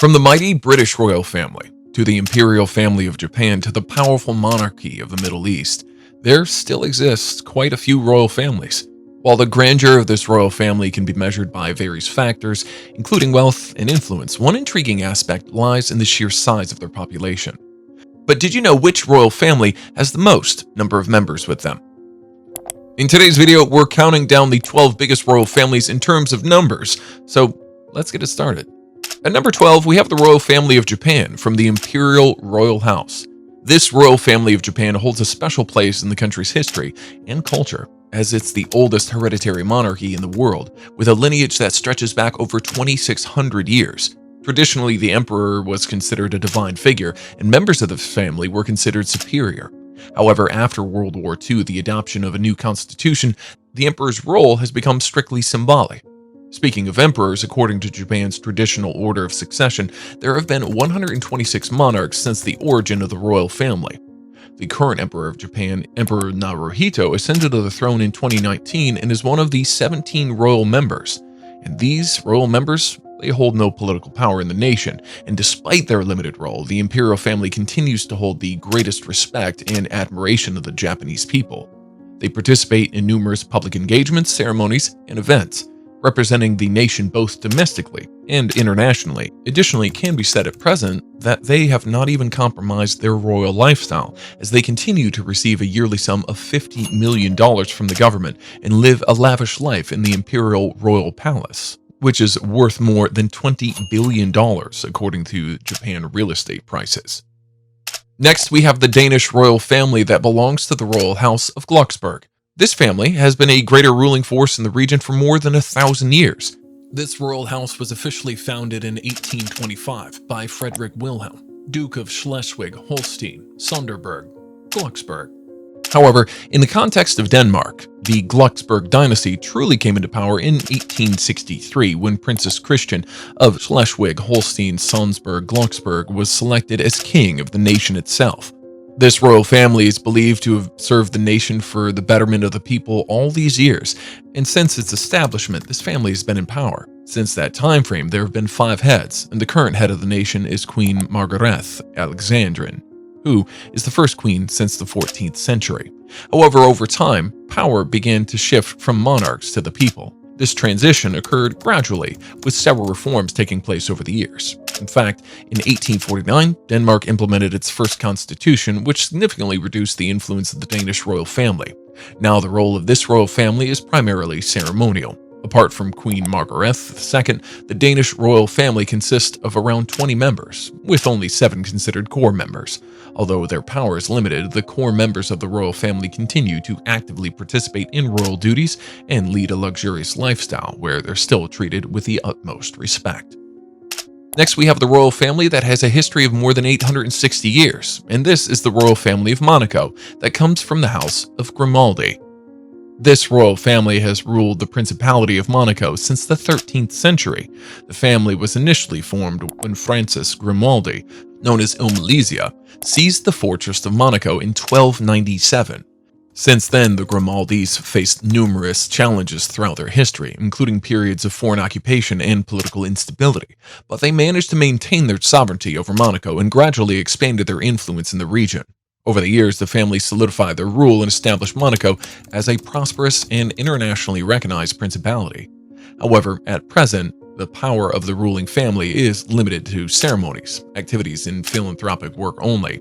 From the mighty British royal family, to the imperial family of Japan, to the powerful monarchy of the Middle East, there still exists quite a few royal families. While the grandeur of this royal family can be measured by various factors, including wealth and influence, one intriguing aspect lies in the sheer size of their population. But did you know which royal family has the most number of members with them? In today's video, we're counting down the 12 biggest royal families in terms of numbers, so let's get it started. At number 12, we have the royal family of Japan from the Imperial Royal House. This royal family of Japan holds a special place in the country's history and culture, as it's the oldest hereditary monarchy in the world, with a lineage that stretches back over 2,600 years. Traditionally, the emperor was considered a divine figure, and members of the family were considered superior. However, after World War II, the adoption of a new constitution, the emperor's role has become strictly symbolic. Speaking of emperors, according to Japan's traditional order of succession, there have been 126 monarchs since the origin of the royal family. The current emperor of Japan, Emperor Naruhito, ascended to the throne in 2019 and is one of the 17 royal members. And these royal members, they hold no political power in the nation, and despite their limited role, the imperial family continues to hold the greatest respect and admiration of the Japanese people. They participate in numerous public engagements, ceremonies, and events, representing the nation both domestically and internationally. Additionally, it can be said at present that they have not even compromised their royal lifestyle, as they continue to receive a yearly sum of $50 million from the government and live a lavish life in the Imperial Royal Palace, which is worth more than $20 billion according to Japan real estate prices. Next, we have the Danish royal family that belongs to the royal house of Glucksburg. This family has been a greater ruling force in the region for more than 1,000 years. This royal house was officially founded in 1825 by Frederick Wilhelm, Duke of Schleswig-Holstein, Sonderburg, Glucksburg. However, in the context of Denmark, the Glucksburg dynasty truly came into power in 1863 when Princess Christian of Schleswig-Holstein-Sonderburg-Glucksburg was selected as king of the nation itself. This royal family is believed to have served the nation for the betterment of the people all these years, and since its establishment, this family has been in power. Since that time frame, there have been 5 heads, and the current head of the nation is Queen Margarethe Alexandrine, who is the first queen since the 14th century. However, over time, power began to shift from monarchs to the people. This transition occurred gradually, with several reforms taking place over the years. In fact, in 1849, Denmark implemented its first constitution, which significantly reduced the influence of the Danish royal family. Now, the role of this royal family is primarily ceremonial. Apart from Queen Margarethe II, the Danish royal family consists of around 20 members, with only 7 considered core members. Although their power is limited, the core members of the royal family continue to actively participate in royal duties and lead a luxurious lifestyle where they're still treated with the utmost respect. Next, we have the royal family that has a history of more than 860 years, and this is the royal family of Monaco that comes from the house of Grimaldi. This royal family has ruled the Principality of Monaco since the 13th century. The family was initially formed when Francis Grimaldi, known as Ilmalesia, seized the fortress of Monaco in 1297. Since then, the Grimaldis faced numerous challenges throughout their history, including periods of foreign occupation and political instability, but they managed to maintain their sovereignty over Monaco and gradually expanded their influence in the region. Over the years, the family solidified their rule and established Monaco as a prosperous and internationally recognized principality. However, at present, the power of the ruling family is limited to ceremonies, activities, and philanthropic work only.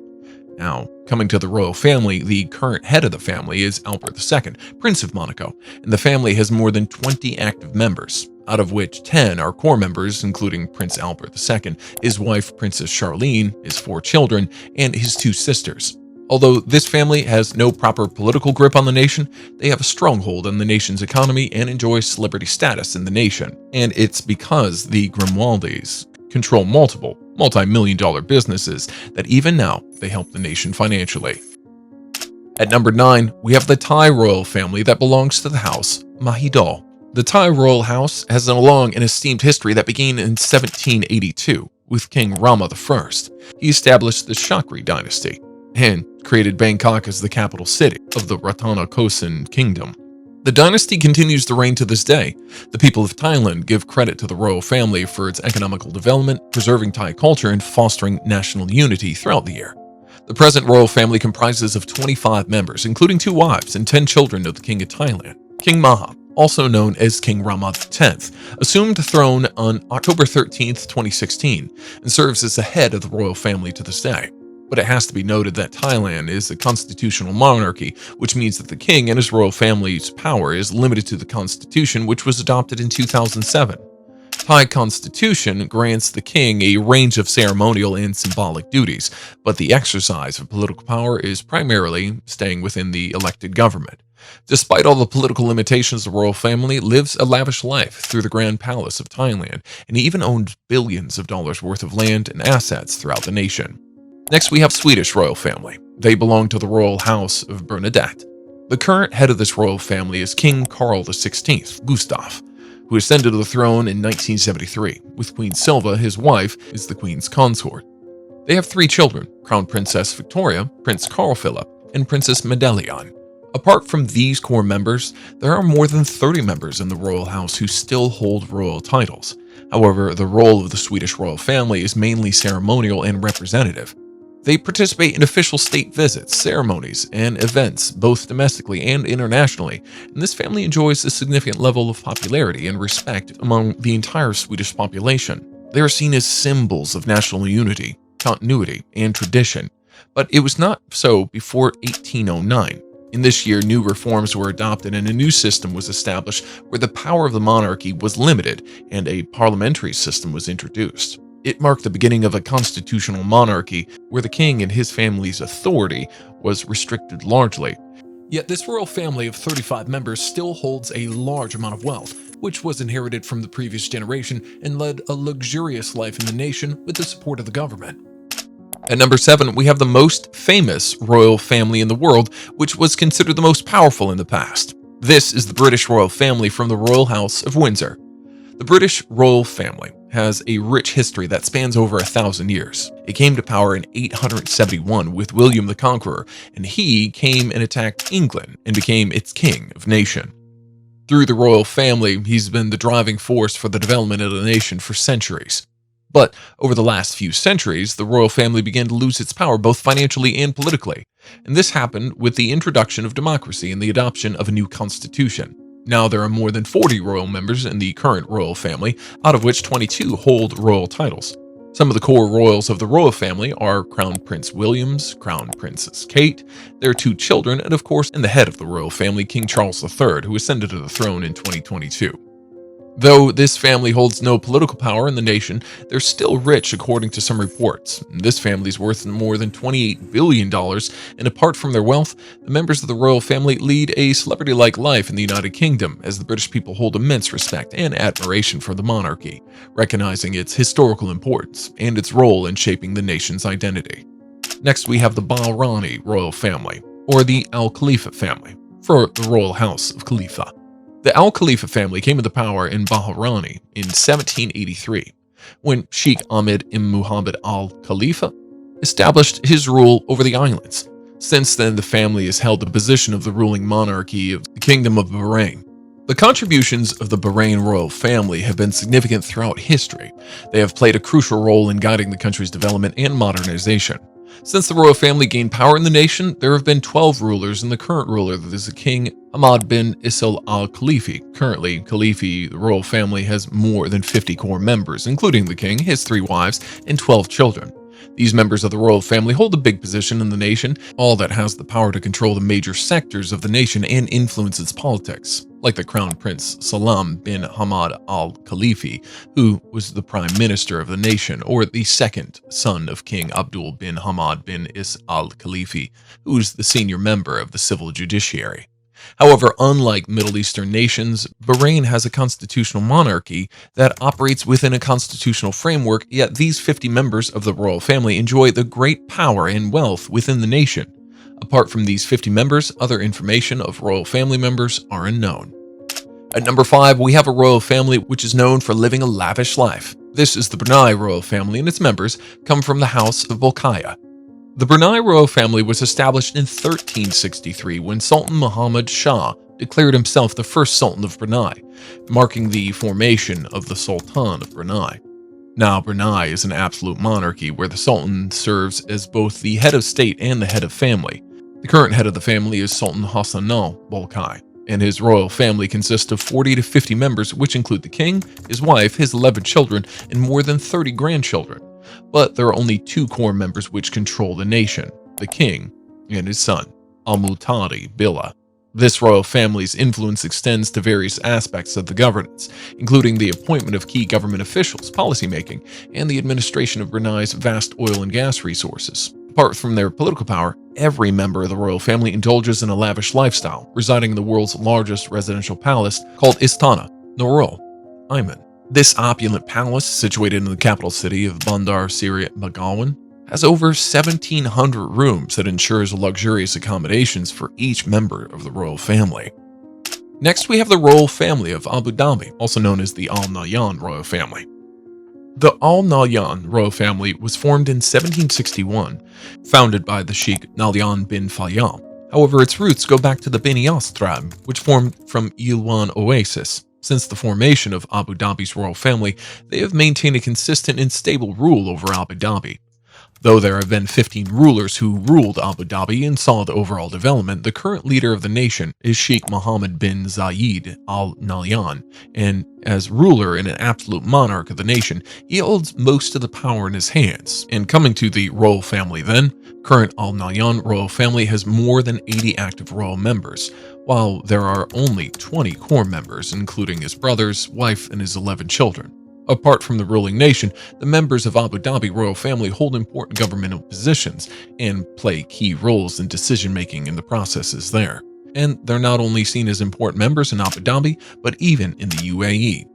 Now, coming to the royal family, the current head of the family is Albert II, Prince of Monaco, and the family has more than 20 active members, out of which 10 are core members, including Prince Albert II, his wife Princess Charlene, his 4 children, and his 2 sisters. Although this family has no proper political grip on the nation, they have a stronghold on the nation's economy and enjoy celebrity status in the nation. And it's because the Grimaldis control multiple multi-million-dollar businesses that even now they help the nation financially. At number 9, we have the Thai royal family that belongs to the house Mahidol. The Thai royal house has a long and esteemed history that began in 1782 with King Rama I. He established the Chakri dynasty and created Bangkok as the capital city of the Ratanakosin Kingdom. The dynasty continues to reign to this day. The people of Thailand give credit to the royal family for its economical development, preserving Thai culture, and fostering national unity throughout the year. The present royal family comprises of 25 members, including 2 wives and 10 children of the King of Thailand. King Maha, also known as King Rama X, assumed the throne on October 13, 2016, and serves as the head of the royal family to this day. But it has to be noted that Thailand is a constitutional monarchy, which means that the king and his royal family's power is limited to the constitution, which was adopted in 2007. Thai constitution grants the king a range of ceremonial and symbolic duties, but the exercise of political power is primarily staying within the elected government. Despite all the political limitations, the royal family lives a lavish life through the Grand Palace of Thailand, and even owns billions of dollars worth of land and assets throughout the nation. Next, we have Swedish royal family. They belong to the royal house of Bernadette. The current head of this royal family is King Carl XVI, Gustaf, who ascended to the throne in 1973, with Queen Silva, his wife, is the Queen's consort. They have 3 children, Crown Princess Victoria, Prince Carl Philip, and Princess Medallion. Apart from these core members, there are more than 30 members in the royal house who still hold royal titles. However, the role of the Swedish royal family is mainly ceremonial and representative. They participate in official state visits, ceremonies, and events, both domestically and internationally, and this family enjoys a significant level of popularity and respect among the entire Swedish population. They are seen as symbols of national unity, continuity, and tradition, but it was not so before 1809. In this year, new reforms were adopted and a new system was established where the power of the monarchy was limited and a parliamentary system was introduced. It marked the beginning of a constitutional monarchy where the king and his family's authority was restricted largely. Yet this royal family of 35 members still holds a large amount of wealth, which was inherited from the previous generation and led a luxurious life in the nation with the support of the government. At number 7, we have the most famous royal family in the world, which was considered the most powerful in the past. This is the British royal family from the Royal House of Windsor. The British royal family has a rich history that spans over 1,000 years. It came to power in 871 with William the Conqueror, and he came and attacked England and became its king of nation. Through the royal family, he's been the driving force for the development of the nation for centuries. But over the last few centuries, the royal family began to lose its power both financially and politically, and this happened with the introduction of democracy and the adoption of a new constitution. Now there are more than 40 royal members in the current royal family, out of which 22 hold royal titles. Some of the core royals of the royal family are Crown Prince William, Crown Princess Kate, their 2 children, and of course, and the head of the royal family, King Charles III, who ascended to the throne in 2022. Though this family holds no political power in the nation, they're still rich according to some reports. This family is worth more than $28 billion, and apart from their wealth, the members of the royal family lead a celebrity-like life in the United Kingdom, as the British people hold immense respect and admiration for the monarchy, recognizing its historical importance and its role in shaping the nation's identity. Next, we have the Bahrani royal family, or the Al Khalifa family, for the royal house of Khalifa. The Al Khalifa family came into power in Bahrani in 1783, when Sheikh Ahmed ibn Muhammad Al Khalifa established his rule over the islands. Since then, the family has held the position of the ruling monarchy of the Kingdom of Bahrain. The contributions of the Bahrain royal family have been significant throughout history. They have played a crucial role in guiding the country's development and modernization. Since the royal family gained power in the nation, there have been 12 rulers, and the current ruler is the King Hamad bin Isa Al Khalifi. Currently, Khalifi, the royal family, has more than 50 core members, including the king, his 3 wives, and 12 children. These members of the royal family hold a big position in the nation, all that has the power to control the major sectors of the nation and influence its politics, like the Crown Prince Salam bin Hamad Al Khalifi, who was the prime minister of the nation, or the second son of King Abdul bin Hamad bin Is Al Khalifi, who is the senior member of the civil judiciary. However, unlike Middle Eastern nations, Bahrain has a constitutional monarchy that operates within a constitutional framework, yet these 50 members of the royal family enjoy the great power and wealth within the nation. Apart from these 50 members, other information of royal family members are unknown. At number 5, we have a royal family which is known for living a lavish life. This is the Brunei royal family, and its members come from the House of Bolkiah. The Brunei royal family was established in 1363 when Sultan Muhammad Shah declared himself the first Sultan of Brunei, marking the formation of the Sultan of Brunei. Now, Brunei is an absolute monarchy where the Sultan serves as both the head of state and the head of family. The current head of the family is Sultan Hassanal Bolkiah, and his royal family consists of 40 to 50 members, which include the king, his wife, his 11 children, and more than 30 grandchildren. But there are only two core members which control the nation, the king and his son, Al-Muhtadi Billah. This royal family's influence extends to various aspects of the governance, including the appointment of key government officials, policymaking, and the administration of Brunei's vast oil and gas resources. Apart from their political power, every member of the royal family indulges in a lavish lifestyle, residing in the world's largest residential palace called Istana Nurul Iman. This opulent palace, situated in the capital city of Bandar Seri Begawan, has over 1,700 rooms that ensures luxurious accommodations for each member of the royal family. Next, we have the royal family of Abu Dhabi, also known as the Al Nahyan royal family. The Al Nahyan royal family was formed in 1761, founded by the Sheikh Nahyan bin Fayyad. However, its roots go back to the Bani Yas tribe, which formed from Ilwan Oasis. Since the formation of Abu Dhabi's royal family, they have maintained a consistent and stable rule over Abu Dhabi. Though there have been 15 rulers who ruled Abu Dhabi and saw the overall development, the current leader of the nation is Sheikh Mohammed bin Zayed Al Nahyan, and as ruler and an absolute monarch of the nation, he holds most of the power in his hands. And coming to the royal family then, current Al Nahyan royal family has more than 80 active royal members, while there are only 20 core members, including his brothers, wife, and his 11 children. Apart from the ruling nation, the members of Abu Dhabi royal family hold important governmental positions and play key roles in decision-making in the processes there. And they're not only seen as important members in Abu Dhabi, but even in the UAE.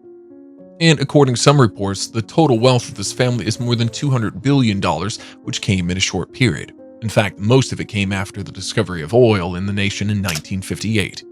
And according to some reports, the total wealth of this family is more than $200 billion, which came in a short period. In fact, most of it came after the discovery of oil in the nation in 1958.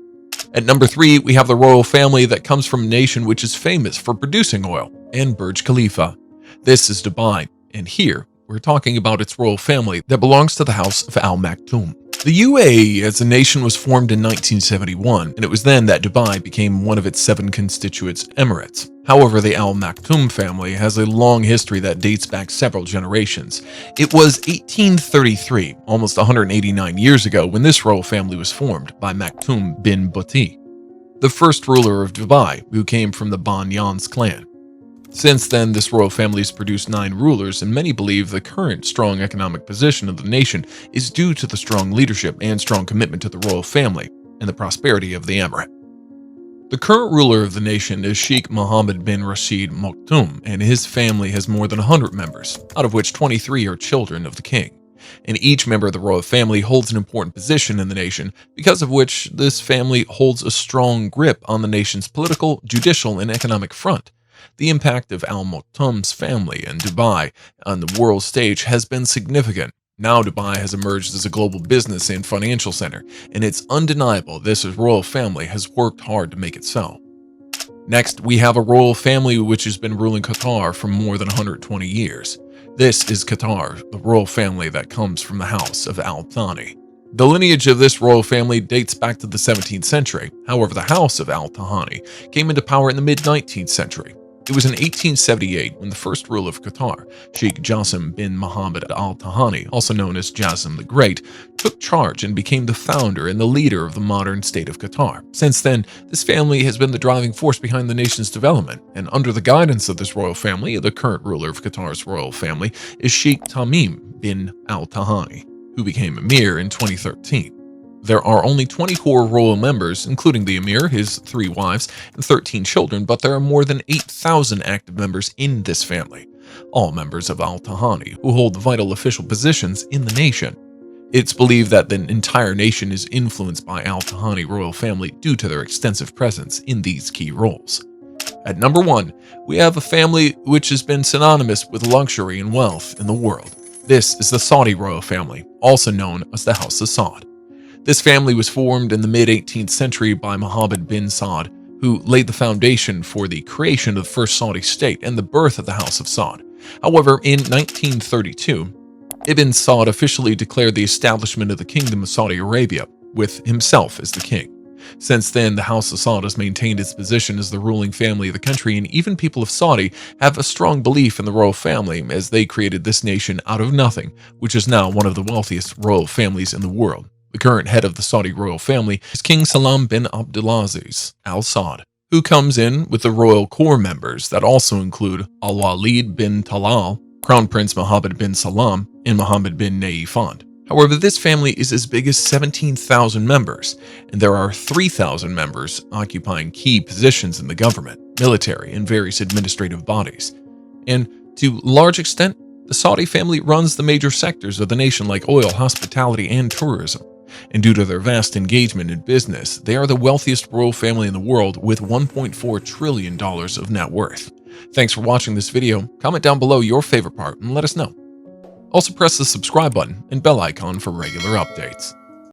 At number 3, we have the royal family that comes from a nation which is famous for producing oil, and Burj Khalifa. This is Dubai, and here we're talking about its royal family that belongs to the House of Al Maktoum. The UAE as a nation was formed in 1971, and it was then that Dubai became one of its 7 constituent emirates. However, the Al Maktoum family has a long history that dates back several generations. It was 1833, almost 189 years ago, when this royal family was formed by Maktoum bin Buti, the first ruler of Dubai, who came from the Banyans clan. Since then, this royal family has produced 9 rulers, and many believe the current strong economic position of the nation is due to the strong leadership and strong commitment to the royal family and the prosperity of the emirate. The current ruler of the nation is Sheikh Mohammed bin Rashid Maktoum, and his family has more than 100 members, out of which 23 are children of the king. And each member of the royal family holds an important position in the nation, because of which this family holds a strong grip on the nation's political, judicial, and economic front. The impact of Al Maktoum's family and Dubai on the world stage has been significant. Now Dubai has emerged as a global business and financial center, and it's undeniable this royal family has worked hard to make it so. Next, we have a royal family which has been ruling Qatar for more than 120 years. This is Qatar, the royal family that comes from the House of Al Thani. The lineage of this royal family dates back to the 17th century. However, the House of Al Thani came into power in the mid-19th century. It was in 1878 when the first ruler of Qatar, Sheikh Jassim bin Mohammed Al Thani, also known as Jassim the Great, took charge and became the founder and the leader of the modern state of Qatar. Since then, this family has been the driving force behind the nation's development, and under the guidance of this royal family, the current ruler of Qatar's royal family is Sheikh Tamim bin Al Thani, who became emir in 2013. There are only 20 core royal members, including the emir, his 3 wives, and 13 children, but there are more than 8,000 active members in this family, all members of Al Thani, who hold vital official positions in the nation. It's believed that the entire nation is influenced by Al Thani royal family due to their extensive presence in these key roles. At number 1, we have a family which has been synonymous with luxury and wealth in the world. This is the Saudi royal family, also known as the House of Saud. This family was formed in the mid-18th century by Mohammed bin Saud, who laid the foundation for the creation of the first Saudi state and the birth of the House of Saud. However, in 1932, Ibn Saud officially declared the establishment of the Kingdom of Saudi Arabia, with himself as the king. Since then, the House of Saud has maintained its position as the ruling family of the country, and even people of Saudi have a strong belief in the royal family, as they created this nation out of nothing, which is now one of the wealthiest royal families in the world. The current head of the Saudi royal family is King Salam bin Abdulaziz Al Saud, who comes in with the royal core members that also include Al-Walid bin Talal, Crown Prince Mohammed bin Salam, and Mohammed bin Nayef. However, this family is as big as 17,000 members, and there are 3,000 members occupying key positions in the government, military, and various administrative bodies. And to a large extent, the Saudi family runs the major sectors of the nation like oil, hospitality, and tourism. And due to their vast engagement in business, they are the wealthiest royal family in the world with $1.4 trillion of net worth. Thanks for watching this video. Comment down below your favorite part and let us know. Also press the subscribe button and bell icon for regular updates.